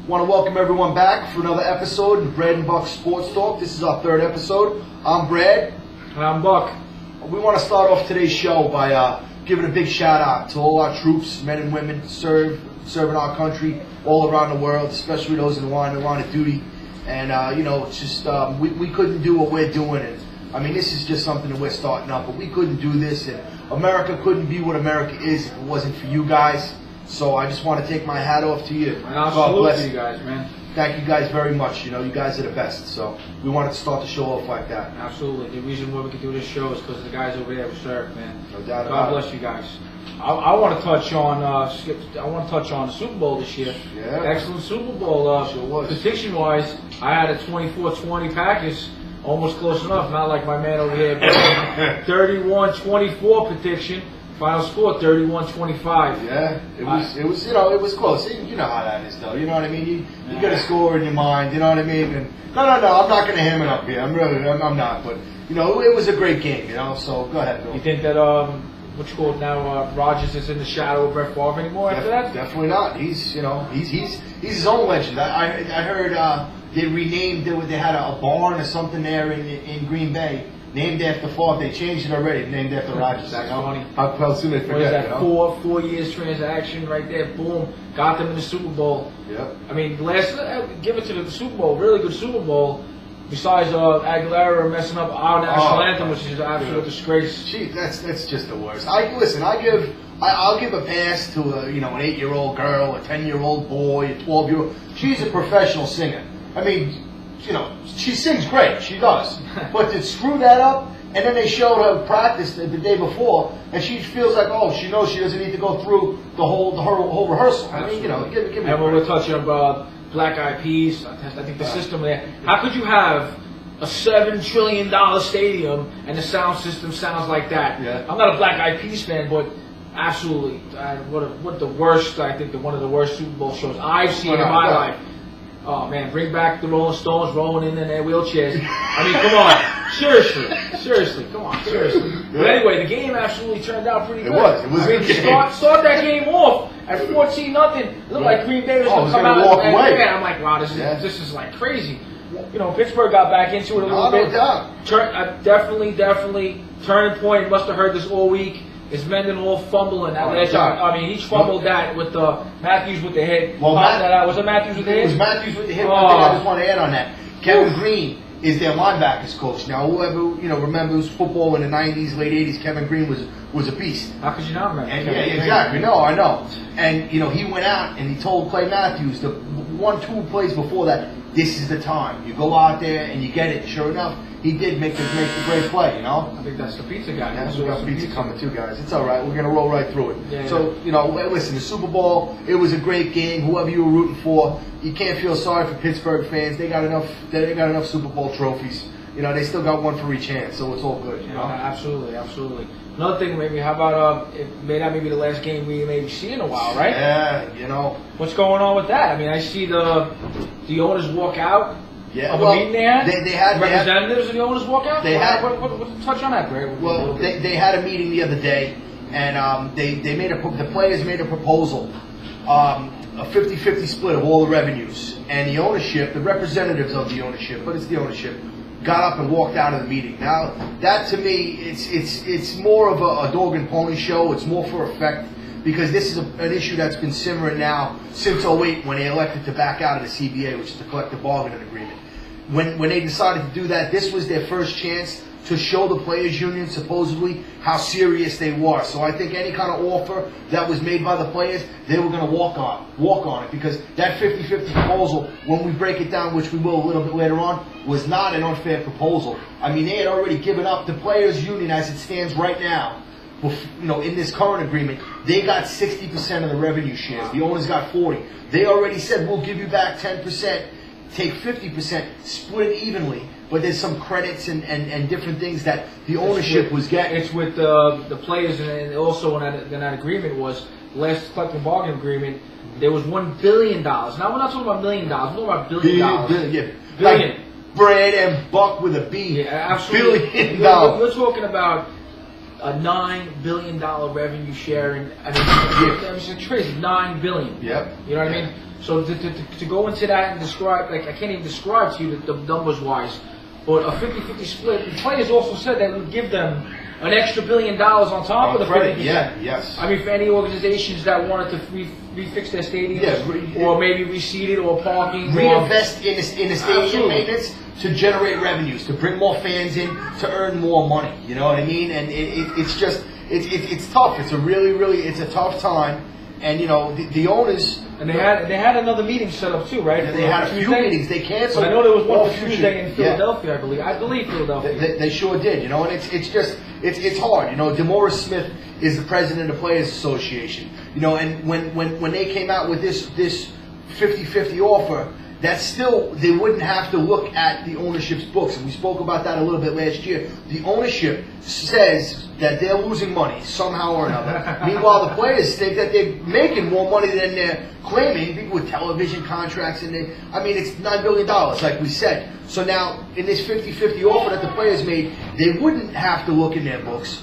Want to welcome everyone back for another episode of Brad and Buck Sports Talk. This is our third episode. I'm Brad. And I'm Buck. We want to start off today's show by giving a big shout out to all our troops, men and women, serving our country all around the world, especially those in the line of duty. And, it's just, we couldn't do what we're doing. And, I mean, this is just something that we're starting up, but we couldn't do this. And America couldn't be what America is if it wasn't for you guys. So I just want to take my hat off to you. And I'll salute you guys, man. Thank you guys very much. You guys are the best. So we wanted to start the show off like that. Absolutely. The reason why we could do this show is because of the guys over there who serve, man. No doubt God bless you guys. I want to touch on the Super Bowl this year. Yeah. Excellent Super Bowl. Sure was. Prediction-wise, I had a 24-20 Packers. Almost close enough. Not like my man over here. 31-24 prediction. Final score 31-25. Yeah, it was close. You know how that is, though. You know what I mean? You get a score in your mind. You know what I mean? And no, I'm not going to ham it up here. I'm not. But it was a great game. So go ahead, Bill. You think that what you call it now? Rodgers is in the shadow of Brett Favre anymore after that? Definitely not. He's his own legend. I heard they renamed. They had a barn or something there in Green Bay. Named after Favre. They changed it already. Named after Rodgers. That's funny. How soon they forget? What is that? 4 years transaction right there. Boom. Got them in the Super Bowl. Yep. I mean, give it to the Super Bowl. Really good Super Bowl. Besides Aguilera messing up our national anthem, which is an absolute disgrace. Gee, that's just the worst. I'll give a pass to an 8-year-old girl, a 10-year-old boy, a 12-year-old. She's a professional singer. I mean, she sings great. She does. But to screw that up, and then they showed her practice the day before, and she feels like, she knows she doesn't need to go through the whole rehearsal. I mean, give me. And when we're touching about Black Eyed Peas, I think the system there. How could you have a $7 trillion stadium and the sound system sounds like that? Yeah. I'm not a Black Eyed Peas fan, but absolutely, what the worst? I think one of the worst Super Bowl shows I've seen in my life. Oh man, bring back the Rolling Stones rolling in their wheelchairs. I mean, come on, seriously, come on, seriously. But anyway, the game absolutely turned out pretty good. It was. I mean, start that game off at 14-0. It looked like Green Bay was going to come out walk away. And I'm like, wow, this is like crazy. Pittsburgh got back into it a little bit. Definitely turning point. Must have heard this all week. Is Mendenhall fumbling that last time? I mean, he fumbled that with Matthews with the hit. Well, was it Matthews with the hit? It was Matthews with the hit. One thing I just want to add on that. Kevin Green is their linebackers coach. Now, whoever remembers football in the 90s, late 80s, Kevin Green was a beast. How could you not remember? And, exactly. No, I know. And he went out and he told Clay Matthews the 1-2 plays before that. This is the time. You go out there and you get it. Sure enough, he did make the great play, I think that's the pizza guy. Yeah, we got pizza coming too, guys. It's all right. We're going to roll right through it. Yeah, so, listen, the Super Bowl, it was a great game. Whoever you were rooting for, you can't feel sorry for Pittsburgh fans. They got enough Super Bowl trophies. They still got one for each hand, so it's all good. Absolutely. Another thing, maybe, how about it may not be the last game we maybe see in a while, right? Yeah, What's going on with that? I mean, I see the owners walk out. Yeah, of the meeting they had? They had representatives of the owners walk out? What touch on that, Greg? Well, they had a meeting the other day, and the players made a proposal, a 50-50 split of all the revenues, and the ownership, the representatives of the ownership, but it's the ownership, got up and walked out of the meeting. Now, that to me, it's more of a dog and pony show. It's more for effect. Because this is an issue that's been simmering now since 2008 when they elected to back out of the CBA, which is the collective bargaining agreement. When they decided to do that, this was their first chance to show the players' union supposedly how serious they were. So I think any kind of offer that was made by the players, they were going to walk on it. Because that 50-50 proposal, when we break it down, which we will a little bit later on, was not an unfair proposal. I mean, they had already given up the players' union as it stands right now. In this current agreement, they got 60% of the revenue shares. The owners got 40%. They already said, we'll give you back 10%, take 50%, split it evenly. But there's some credits and different things that the ownership was getting. It's with the players, and also in that agreement was, last collective bargaining agreement, there was $1 billion. Now, we're not talking about $1 million. We're talking about $1 billion. Billion. Like Brad and Buck with a B. Yeah, absolutely. $1 billion. We're talking about a $9 billion revenue share, and it's crazy, $9 billion. Yep. You know what I mean? So to go into that and describe, like, I can't even describe to you the numbers wise, but a 50-50 split. The players also said that would give them an extra $1 billion on top of the 50%. Yeah, yes. I mean, for any organizations that wanted to refix their stadiums, or maybe reseed it, or parking, reinvest in the stadium maintenance to generate revenues, to bring more fans in, to earn more money. You know what I mean? And it's just it's tough. It's a it's a tough time. And you know the owners. And they had another meeting set up too, right? Yeah, they had a few meetings. They canceled. But I know there was one for Tuesday in Philadelphia. Yeah. I believe Philadelphia. They sure did. You know, and it's hard. You know, DeMaurice Smith is the president of the Players Association. You know, and when they came out with this 50-50 offer, that still, they wouldn't have to look at the ownership's books. And we spoke about that a little bit last year. The ownership says that they're losing money somehow or another. Meanwhile, the players think that they're making more money than they're claiming, people with television contracts. And it's $9 billion, like we said. So now, in this 50-50 offer that the players made, they wouldn't have to look in their books.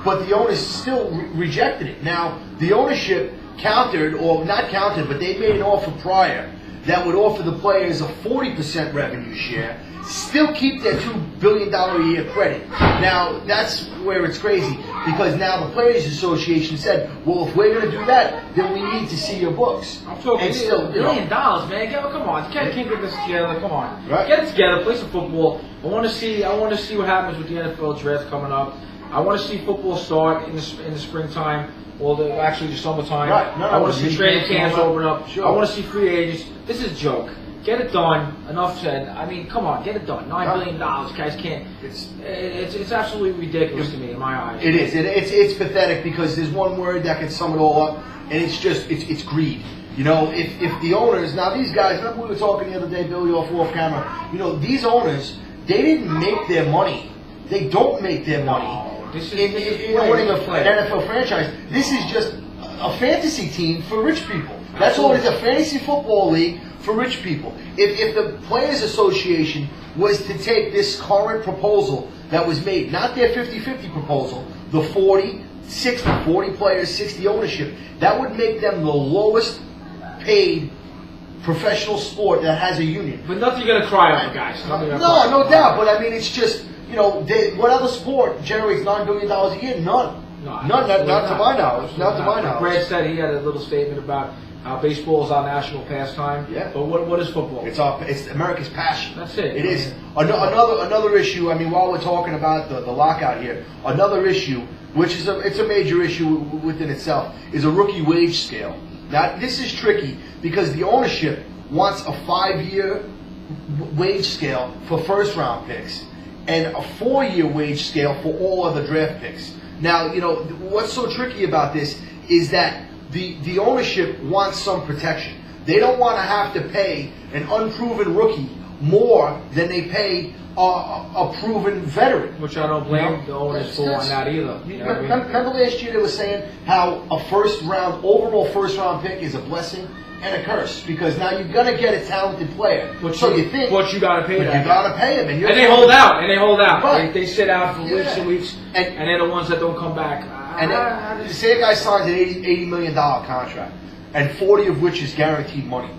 But the owners still rejected it. Now, the ownership countered, or not countered, but they made an offer prior that would offer the players a 40% revenue share, still keep their $2 billion a year credit. Now, that's where it's crazy, because now the Players Association said, well, if we're going to do that, then we need to see your books. I'm talking $1 billion, man. Come on. You can't get this together. Come on. Right. Get it together. Play some football. I want to see what happens with the NFL draft coming up. I want to see football start in the springtime. Well, actually the summertime. Right. No, I want to see training camps open up. Sure. I want to see free agents. This is a joke. Get it done. Enough said. I mean, come on, get it done. $9 billion, guys can't. It's absolutely ridiculous to me in my eyes. It is. It's pathetic, because there's one word that can sum it all up, and it's greed. You know, if the owners, now these guys, remember we were talking the other day, Billy, off camera. You know, these owners, they didn't make their money. They don't make their money. This is owning an NFL franchise. This is just a fantasy team for rich people. That's all it is, a fantasy football league for rich people. If the Players Association was to take this current proposal that was made, not their 50-50 proposal, the 40 players, 60 ownership, that would make them the lowest paid professional sport that has a union. But nothing you're going to cry over, guys. No doubt. But I mean, it's just, you know, what other sport generates $9 billion a year? None. None. Not to my knowledge. Not to my knowledge. Brad said he had a little statement about how baseball is our national pastime. Yeah. But what is football? It's America's passion. That's it. It is. Another issue. I mean, while we're talking about the lockout here, another issue, which is it's a major issue within itself, is a rookie wage scale. Now, this is tricky because the ownership wants a 5-year wage scale for first-round picks and a 4-year wage scale for all other draft picks. Now, you know, what's so tricky about this is that the ownership wants some protection. They don't want to have to pay an unproven rookie more than they pay a proven veteran. Which I don't blame the owners for on that either. You know what I mean? Remember last year they were saying how a overall first round pick is a blessing and a curse, because now you're gonna get a talented player. But you gotta pay that. You gotta pay him, and they hold out. Right. They sit out for weeks and weeks, and they're the ones that don't come back. And say a guy signs an $80 million contract, and 40 of which is guaranteed money.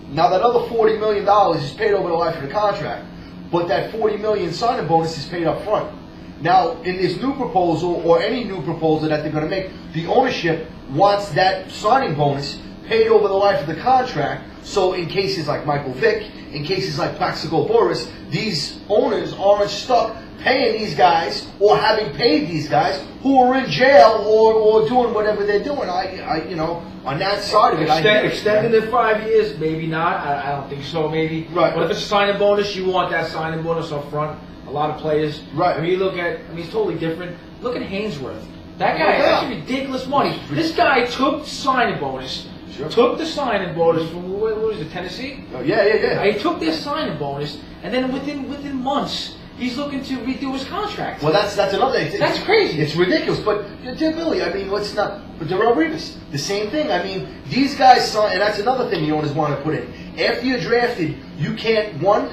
Now that other $40 million is paid over the life of the contract, but that $40 million signing bonus is paid up front. Now, in this new proposal, or any new proposal that they're going to make, the ownership wants that signing bonus paid over the life of the contract. So in cases like Michael Vick, in cases like Plaxico Burress, these owners aren't stuck paying these guys or having paid these guys who are in jail or doing whatever they're doing. I you know, on that side of it, extending it 5 years, maybe not. I don't think so. Maybe. Right. But if it's a signing bonus, you want that signing bonus up front. A lot of players. Right. I mean, you look at. I mean, it's totally different. Look at Hainsworth. That guy. That's ridiculous money. This guy took the signing bonus. Sure. Took the signing bonus from what was it, Tennessee? Oh, yeah. He took their signing bonus, and then within months, he's looking to redo his contract. Well, that's another thing. That's crazy. It's ridiculous. But Billy, I mean, what's not? But Darrelle Revis, the same thing. I mean, these guys sign, and that's another thing the owners want to put in. After you're drafted, you can't, one,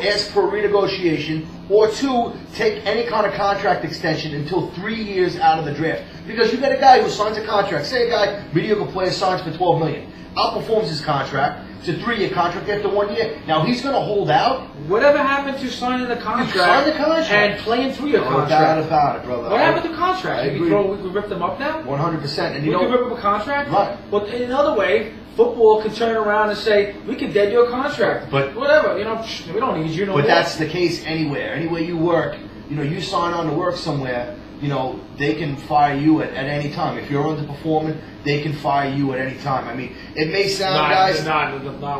ask for a renegotiation, or two, take any kind of contract extension until 3 years out of the draft. Because you get a guy who signs a contract. Say a guy, mediocre player, signs for $12 million. outperforms his contract. It's a 3-year contract after 1 year. Now he's going to hold out. Whatever happened to signing the contract? Sign the contract And playing 3-year contract? No doubt about it, brother. What happened to contracts? I we could rip them up now? 100%. And we could rip up a contract? Right. But in another way, football could turn around and say, we could dead your contract. But whatever, we don't need you no more. But that's the case anywhere. Anywhere you work, you sign on to work somewhere, they can fire you at any time. If you're underperforming, they can fire you at any time. I mean, it may sound, guys... Not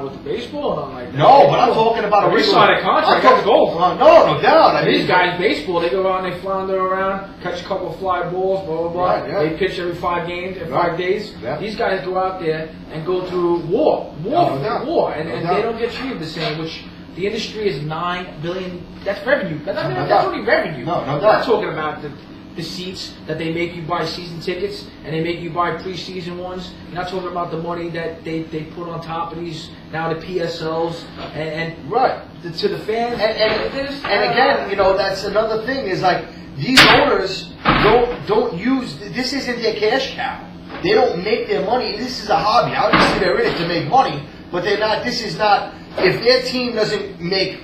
with the baseball, not like that. No, but I'm talking about a regular... sign a contract, that's golf. No doubt. These guys, baseball, they go out and they flounder around, catch a couple of fly balls, blah, blah, blah. Right, yeah. They pitch every 5 games, in 5 days. Yeah. These guys go out there and go through war. And they don't get treated the same, which... The industry is $9 billion. That's revenue. That's only revenue. No doubt. I'm not talking about the seats that they make you buy season tickets and they make you buy preseason ones. You're not talking about the money that they put on top of these now the PSLs and right to the fans. And again, that's another thing is like these owners don't use this isn't their cash cow. They don't make their money. This is a hobby. Obviously, they're in it to make money, but they're not. This is not. If their team doesn't make,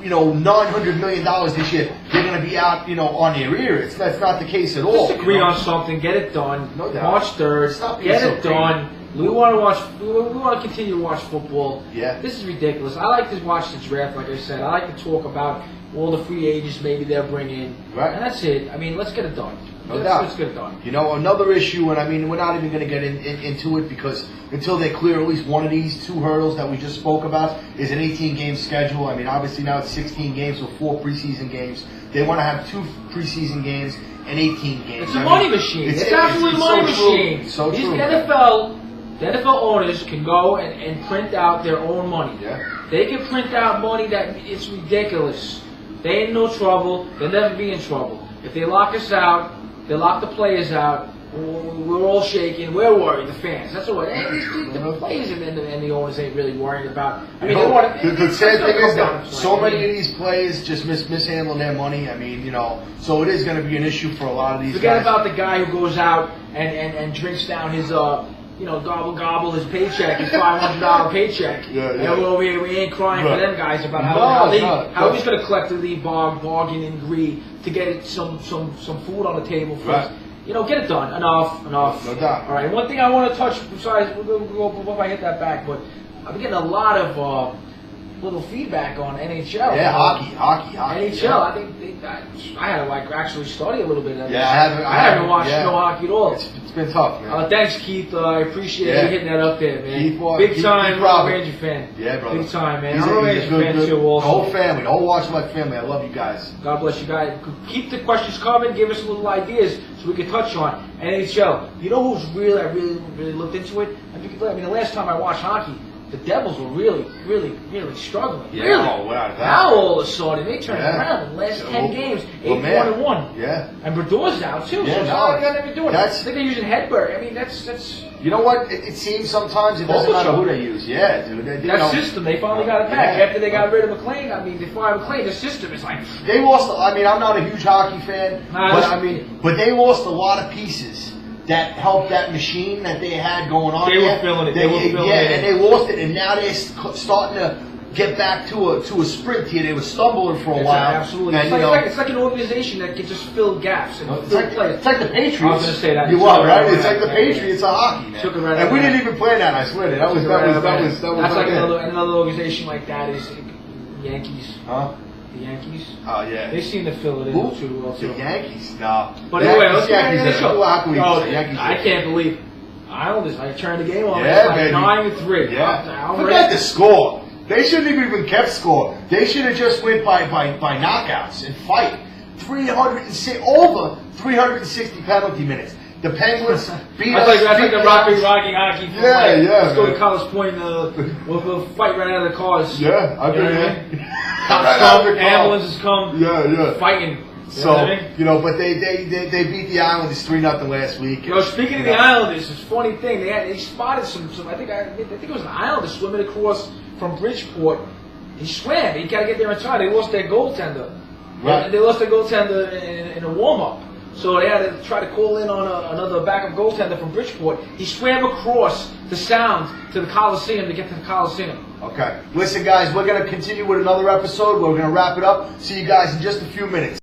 $900 million this year, they're going to be out, on their ear. That's not the case at all. Just agree on something, get it done. No doubt. March 3rd, get it done. We want to watch. We want to continue to watch football. Yeah. This is ridiculous. I like to watch the draft. Like I said, I like to talk about all the free agents maybe they'll bring in. Right. And that's it. I mean, let's get it done. No doubt. Let's get it done. Another issue, and we're not even going to get into it because until they clear at least one of these 2 hurdles that we just spoke about is an 18-game schedule. I mean, obviously now it's 16 games with 4 preseason games. They want to have 2 preseason games and 18 games. It's a money machine. It's absolutely a money machine. So true. The NFL owners can go and print out their own money. Yeah. They can print out money that it's ridiculous. They ain't no trouble. They'll never be in trouble. If they lock us out, they lock the players out. We're all shaking. We're worried. The fans. That's what. The players and the owners ain't really worried about. I mean, the sad thing is that so many of these players just mishandling their money. I mean, so it is going to be an issue for a lot of these. Forget guys. about the guy who goes out and drinks down his gobble his paycheck, his $500 paycheck. Yeah. And we're over here, we ain't crying for them guys about how he's going to collectively bargain and agree to get some food on the table for us. Get it done. Enough. No doubt. All right. One thing I want to touch. Besides, we'll go if I hit that back, but I've been getting a lot of little feedback on NHL. Yeah, hockey. NHL. Yeah. I think I had to actually study a little bit of this. Yeah, I haven't watched no hockey at all. It's been tough, man. Thanks, Keith. I appreciate you hitting that up there, man. Keith, Big time Ranger fan. Yeah, brother. Big time, man. I'm a Ranger fan too. Also, the whole family, the whole Watch Like family. I love you guys. God bless you guys. Keep the questions coming. Give us little ideas so we can touch on NHL. You know who's I really looked into it? I mean, the last time I watched hockey, the Devils were really struggling. Yeah, really. Wow. Now all of a sudden they turned around in the last 10 games, 8-1-1. Yeah. And Berdor's out too. Yeah, so how are they doing? I think they're using Hedberg. I mean, that's. You know what? It seems sometimes it doesn't matter who they use. Yeah, dude. That system, they finally got it back. After they got rid of McLean, they fired McLean. The system is like. They lost. I mean, I'm not a huge hockey fan, but they lost a lot of pieces that helped that machine that they had going on. They were feeling it. And they lost it, and now they're starting to get back to a sprint here. They were stumbling for a while. Absolutely. And, it's like an organization that can just fill gaps and it's like the Patriots. I was going to say that. You are right. It's like the Patriots of hockey, man. Right, and we didn't even plan that. I swear. That was. That's like another organization like that is Yankees. Huh? The Yankees. Oh yeah. They seem to fill it in too well too. The Yankees, no. But anyway, let's get into the show. Yankees. I can't believe Islanders. I turned the game on. Yeah, it's like 9-3. Yeah. Forget the score. They shouldn't have even kept score. They should have just went by knockouts and fight. Over 360 penalty minutes. The Penguins beat us. That's like the Rocky hockey. Yeah. Let's go to College Point. We'll fight right out of the cars. Yeah, I've been here. Ambulances come. Yeah. Fighting. But they beat the Islanders 3-0 last week. Speaking of the Islanders, it's a funny thing. They spotted some. I think it was an Islander swimming across from Bridgeport. He swam. He got to get there in time. They lost their goaltender. Right. They lost their goaltender in a warm up. So they had to try to call in on another backup goaltender from Bridgeport. He swam across the Sound to the Coliseum to get to the Coliseum. Okay. Listen, guys, we're going to continue with another episode. We're going to wrap it up. See you guys in just a few minutes.